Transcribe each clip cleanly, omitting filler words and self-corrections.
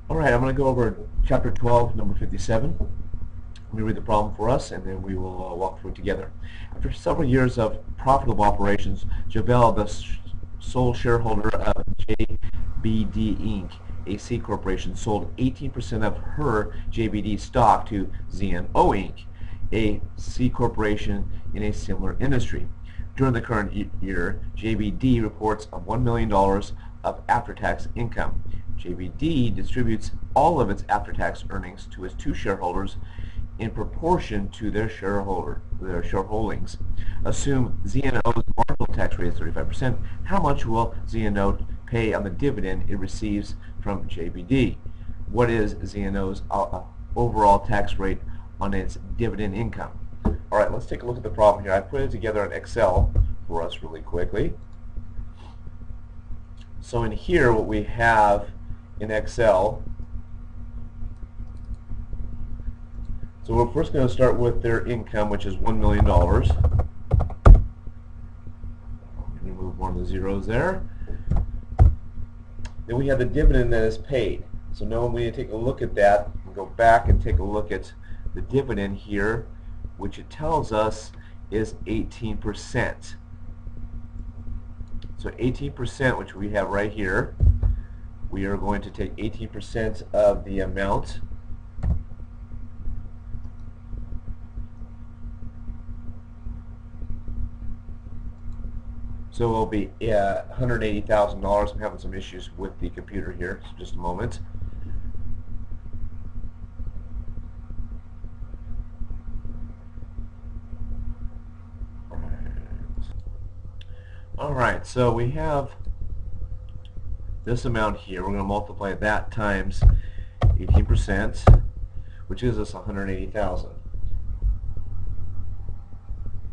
Alright, I'm going to go over chapter 12, number 57. Let me read the problem for us, and then we will walk through it together. After several years of profitable operations, Javel, the sole shareholder of JBD Inc., a C corporation, sold 18% of her JBD stock to ZNO Inc., a C corporation in a similar industry. During the current year, JBD reports $1 million of after-tax income. JBD distributes all of its after-tax earnings to its two shareholders in proportion to their shareholdings. Assume ZNO's marginal tax rate is 35%. How much will ZNO pay on the dividend it receives from JBD? What is ZNO's overall tax rate on its dividend income? All right, let's take a look at the problem here. I put it together in Excel for us really quickly. So in here, what we have in Excel, so we're first going to start with their income, which is $1 million. Remove one of the zeros there. Then we have the dividend that is paid. So now we need to take a look at that and go back and take a look at the dividend here, which it tells us is 18%. So 18%, which we have right here, we are going to take 18% of the amount. So it will be $180,000. I'm having some issues with the computer here, so just a moment. Alright, so we have this amount here. We're going to multiply that times 18%, which gives us $180,000.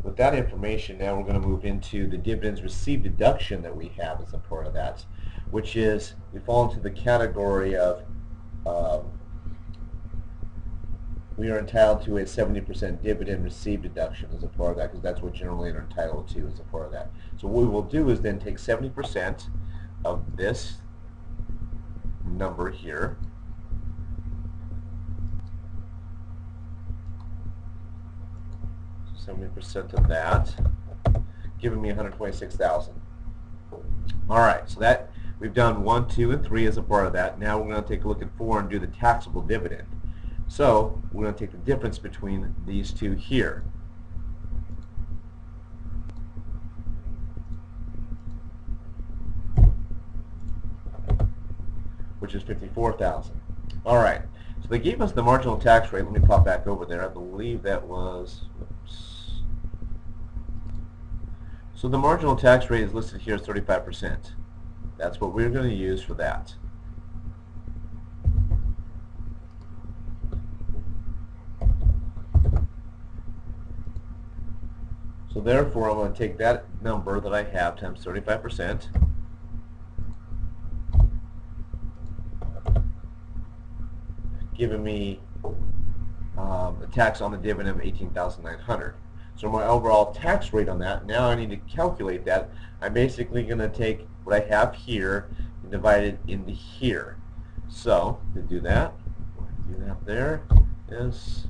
With that information, now we're going to move into the dividends received deduction that we have as a part of that, which is we fall into the category of we are entitled to a 70% dividend received deduction as a part of that, because that's what generally are entitled to as a part of that. So what we will do is then take 70% of this number here, so 70% of that, giving me $126,000. Alright, so that we've done 1, 2, and 3 as a part of that. Now we're going to take a look at 4 and do the taxable dividend. So we're going to take the difference between these two here. Which is $54,000. All right. So they gave us the marginal tax rate. Let me pop back over there. I believe that was, oops. So the marginal tax rate is listed here as 35%. That's what we're going to use for that. So therefore, I'm going to take that number that I have times 35%, giving me a tax on the dividend of $18,900. So my overall tax rate on that, now I need to calculate that. I'm basically going to take what I have here and divide it into here. So to do that there is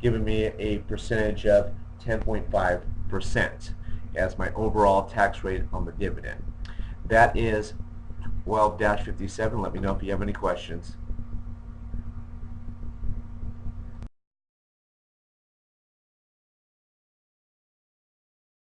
giving me a percentage of 10.5% as my overall tax rate on the dividend. That is 12-57. Let me know if you have any questions.